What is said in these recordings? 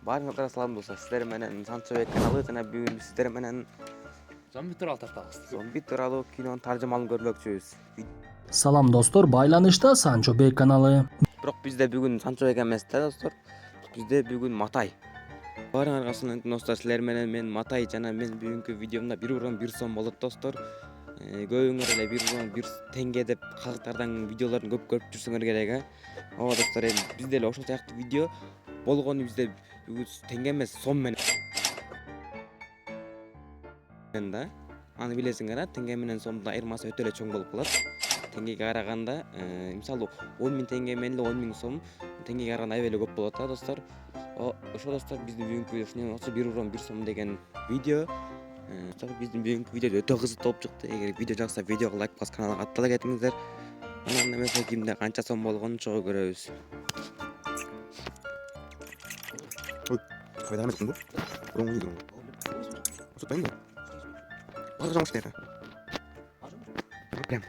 Баарыңызға салам достар. Сіздер менен Санчобек каналы жана бүгүн сіздер менен Зомби туралы тартабыз. зомби тууралуу кинонун таржымалын көрмөкчүбүз. Салам достор, байланышта Санчобек каналы. Бирок бизде бүгүн Санчобек эмес да достор. Бизде бүгүн Матай. Баарын аркасынан достор, силер менен мен Матай жана мен бүгүнкү видеомда 1 сом болот достор. Көбүңөр эле 1 теңге деп калктардан видеолорун көп көрүп жүрсөңөр керек а. Ооба достор, бизде эле ошол сыяктуу видео болгону бизде теңге эмес сом менен да. Аны билесиңер а, теңге менен сомдун айырмасы өтө эле чоң болуп калат. Теңгеге караганда, мисалы 10.000 теңге менен 10.000 сом теңгеге караганда аябай эле көп болот да достор. Ошо достор биздин бүгүнкү видео 1 сом деген видео. Биздин бүгүнкү видео өтө кызык болуп чыкты. Эгер видео жакса видеого лайк басып каналга каттала кетиңиздер. Анан эмесе кимде канча сом болгонун чогуу көрөбүз. Ой, кайда эмес кылдым? Буруңгу йдым. Сотайм да. Базар жамыш дейт. Прям.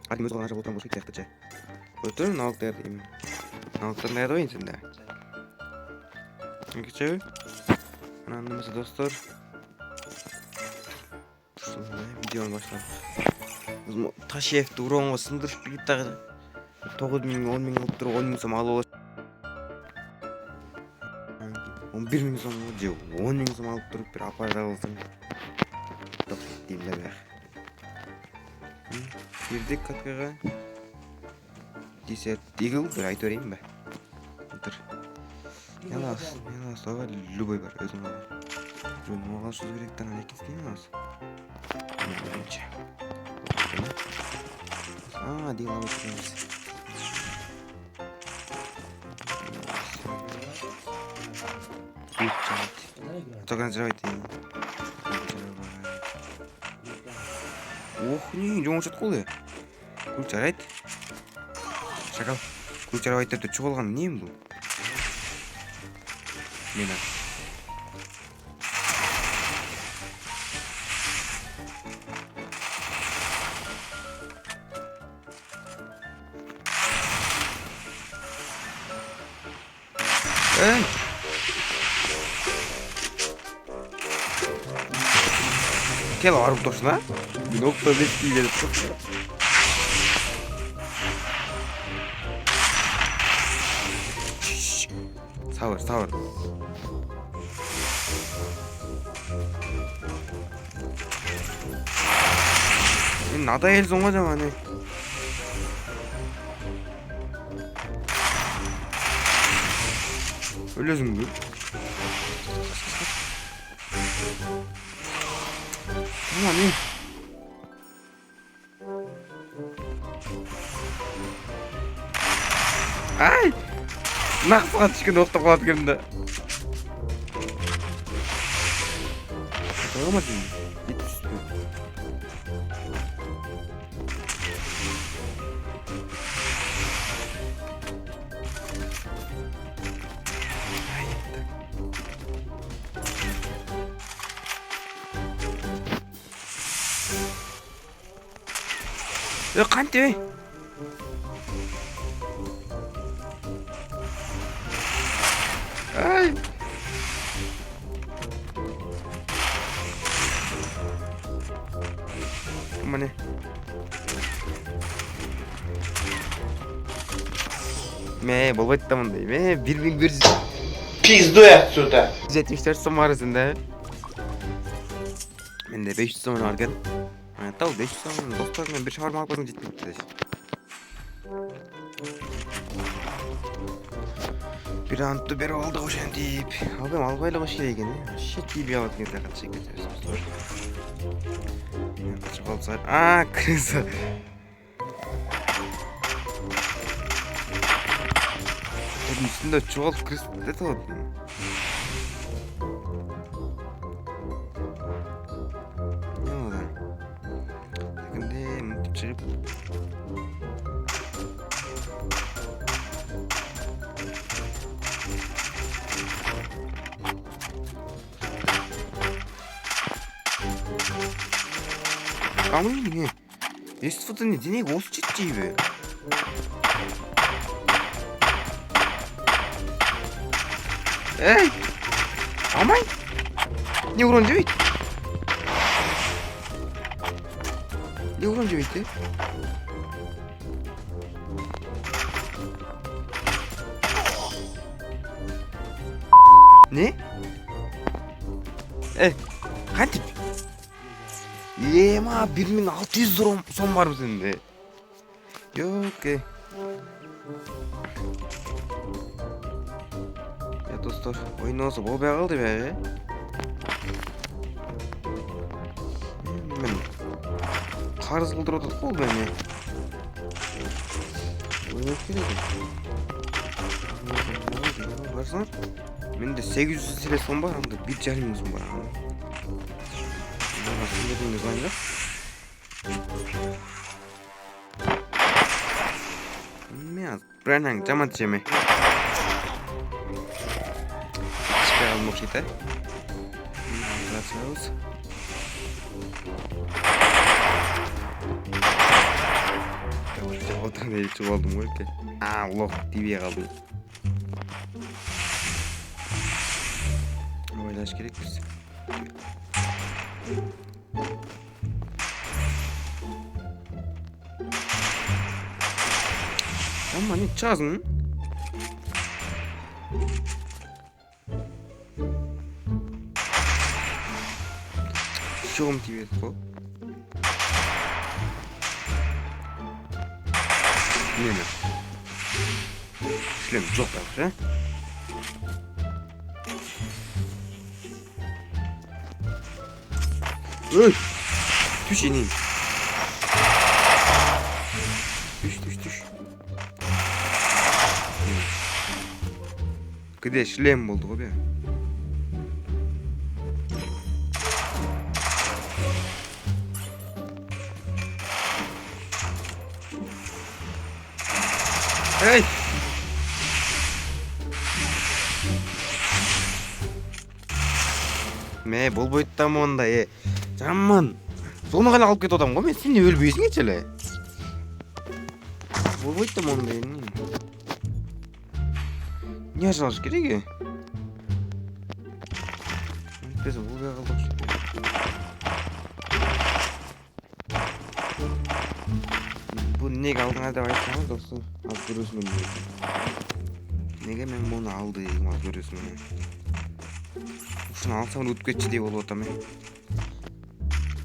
Али мөз калган жак отурам болуш керек сыяктычы. Өтөр налыктар дейм. Налыктар кайда ойын сенде? Кичүү. Анан эмесе достор. Видеону баштап. Ташиевди уроңго сындырып кетти дагы. 9.000, 10.000 кылып туруп 10.000 сом алып 11.000 сом же 10.000 сом алып туруп бир апарып алсаң. Топ дейм да бер. Кирдик кафега. Десерт дигил бир айтып берейинби? Отур. Ялас, ага любой бар өзүң бар. Мага сөз керек да анан экинчи алас. Мынча. Дигил алып турабыз. Тоған жарайды. Ох, не, жоңшат қолы. Кул жарайды. Шакал, кул жарайды деп чуғылған нем бұл? Мена. Кел арып тұрсын, а? Мен оқта летки келіп тұрсын. Сауыр. Мен нада елсің ғой жаманы. Өлесің бі? Aman. Ay! Naqsıga tushgan o'qta qo'yatganda. Qo'yamadim. Qancha? Ay. Mana. Me болбойт да мындай. Ме 1100 Пизду отсюда. 74 сом арасында. Менде 500 сом бар экен. Тау 500 сом достормен бир шаварма алып койсоң жетпейт. Bir antı beri oldu ошентип. Абым албай кош керек экен. Вообще тийбей калат экен да качып кетебиз. Качып калса. Крыса. Üstünde çuval krist ne tadı? Ne oldu? Şimdi mutlu çıkıp Камы не? Есть фото не денег, осы жетчейбі. Эй! Амай! Не урон живите? Не урон живите? Не? Қантип? Ема 1600 сом бар бізде. Окей. Достар, ойнасы болбай қалды бе? Мен қарыз қылдырып отырдық қой мен. Ойнап келеді. Барсаңдар, менде 800 теле сом бар, анда 1,5 мың сом бар. Сендердің звонда. Мен бранан жаман жеме. Almost it. That's house. Oltan değil çuvaldım öyle. Allah TV'ye kaldım. Oynaş gerek biz. Ama ne çazın? Чем тебе это? Не. Шлем жопа, да? Ой! Тушини. Туш. Где шлем был, да? Эй! Мә, болбойт та монда, жаман. Соны ғана алып кетіп отырмын ғой, мен сен не өлбейсің еле. Болбойт та монда, не ажалыш керек, Біз болбай қалдық. Бұл неге алдыңа деп айтсаңыз, достар, аз көресің неге мен мұны алдым, аз көресің. Ушыны алсам өтіп кетші деп болып отырмын.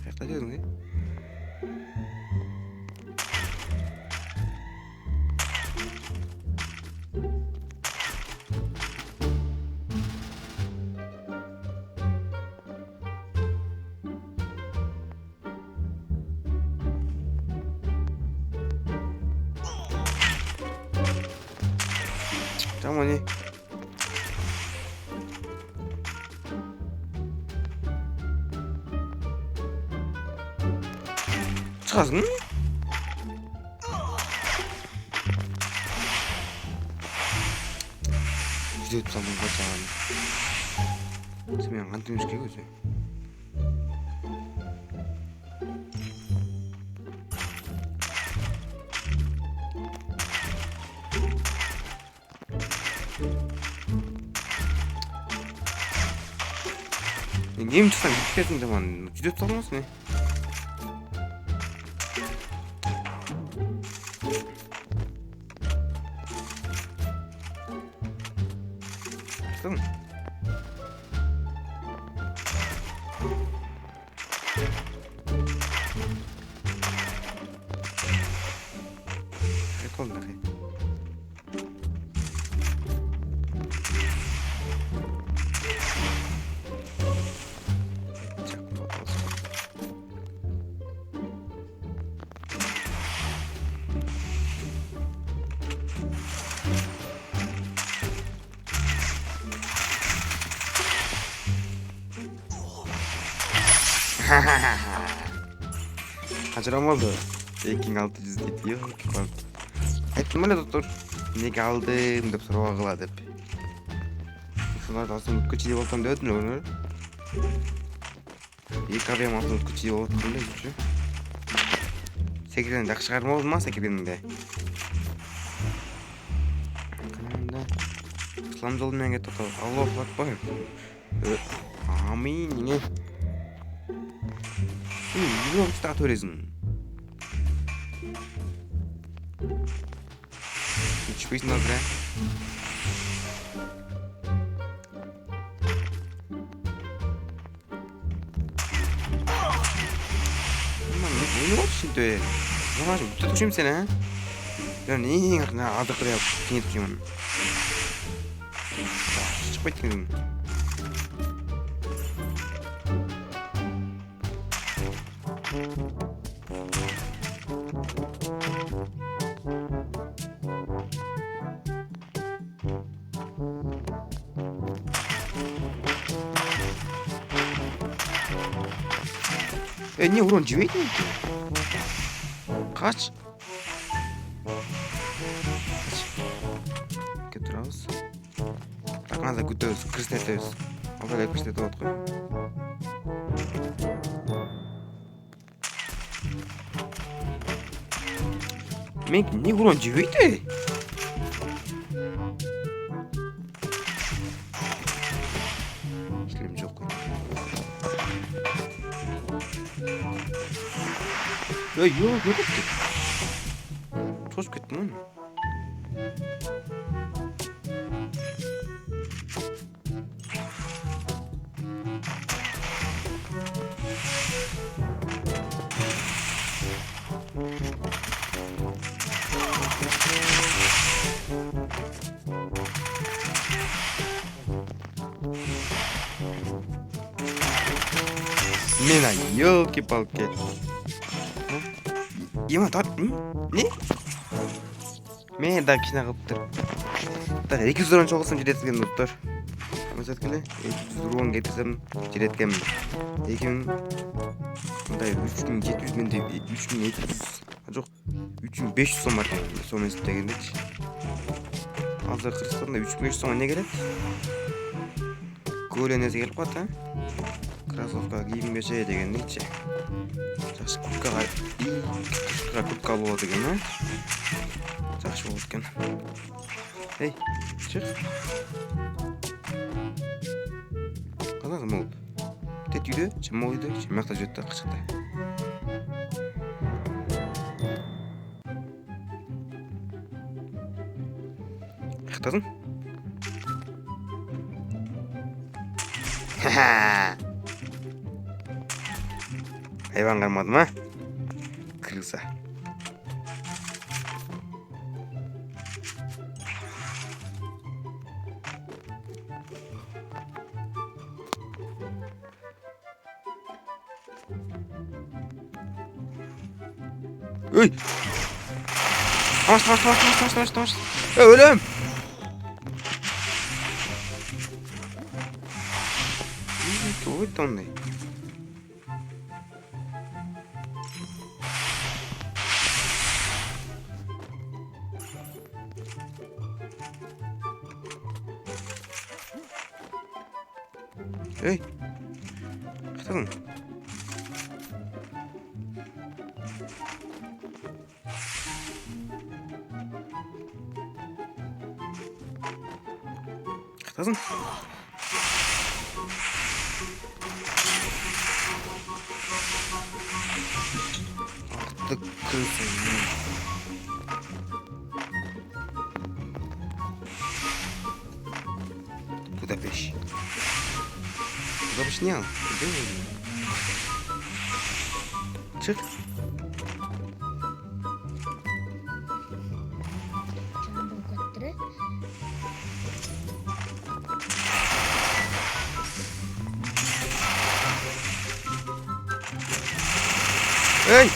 Қайықта жердің, Tamam ne? Çıkarsın. Gidiyor tamam kaçalım. Sen yan kantin üstü gözü. Game çıksan gitmesin zaman cüdet olmaz mı? Tamam. Rekol da kay. Kaçıram oldu. 2600 deydi. Yok bak. Aytdım öyle doktor. Nege aldım dep soruğa kıla dep. Şunlar da aslında küçük deyip olsam diyordun onu. İlk arayam aslında küçük deyip olsam diyordun. Sekrenin de çıkarma oldu mu sekrenin de? Kanalında ислам жолу менен кетип атат. Аллаху акбар. Амин. Не. Юу стат төрөзүн. Ичпейсин азра. Не очень то. Ну, аж tutuşimsen ha. Yani iyi ne adı kırıyor. Seni tutayım. Çık bakayım. Ne vurun cüveyt mi? Kaç? Götürüyoruz. Takmaz da götürüyoruz. Kırsletiyoruz. O kadar kırsleti ot koy. Men ne vurun cüveyt mi? İşlerim çok. Ya yok yok ettik. Toz gittin lan. Ne lan ёлки-палки. Има тат. Не? Мен да кина кылыптыр. Так 200 чогулсун жететкен достор. Мисалы келе 200 кетсем жететкенмин. 2000 мындай 3700 менде 3200 жок 3500 сом бар экен. Сом эсептегендечи. Азыр Кыргызстанда 3500 сомго не келет? Көөлө нерсе келип калат, а? Кроссовка кийинбеше дегендейчи. Жакшы курткага куртка алып алат экен, а? Жакшы болот экен. Эй, чык. Каласың болуп. Тет үйдө, чамал үйдө, чамакта жүрөт да кычыкта. Кыктасың? Hayvan kalmadım ha? Kırılsa. Uy! Taş. Ölüm! Ой, там не. Эй, кто там? Кто там? Ах ты крыса. Куда пищ? Куда снял? Чик. Эй!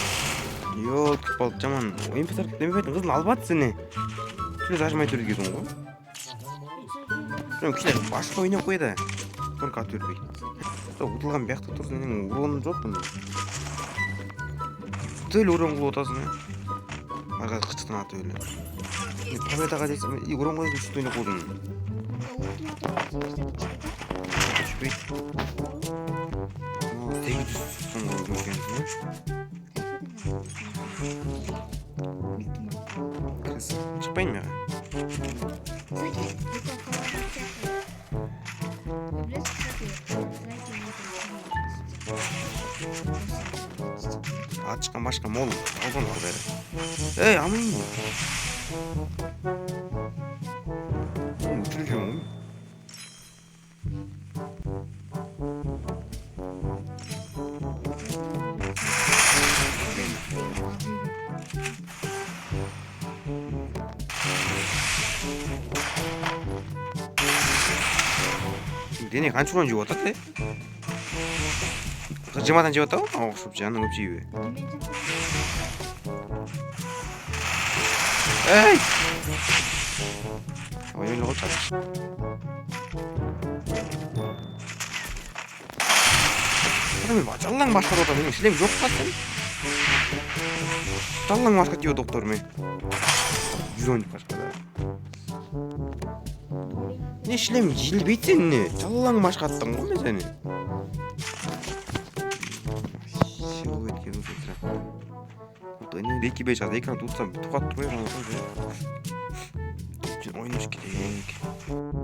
Ёлки-палки, жаман. Ойын писар демебейтін қызын алып аты сені. Плюс ажмай түрді кетің ғой. Кішілер башқа ойнап қойды. Только ат өрбей. Ұтылған бияқта тұрсын, ненің уроным жоқ бұны. Төл урон қылып отасың, арға қычықтан аты өлі. Победаға дейсің, урон қойдың үшті ойнап қойдың. Үшпейді. 800 сом қойдың өкенсің, Крыс, шықпайын меға. Ачкан машкан мол олгон бери. Эй, амын. Үчүрүш юм. Дене канчурон жеп атат, Жамадан жеп атабы? Окшопчу, анын көп жейби. Эй! Ой, эле колчу. Кырмый жалаң башкарып атам, менин шлем жок калсын. Жалаң башка диyor доктор мен. 110 башкара. Не шлем жылбейт сени, жалаң башкаттың го мен сени. Всё эткен утра. Вот они реки бежат, экран тутсам, тугат турбай калат. Oynaş gidelim.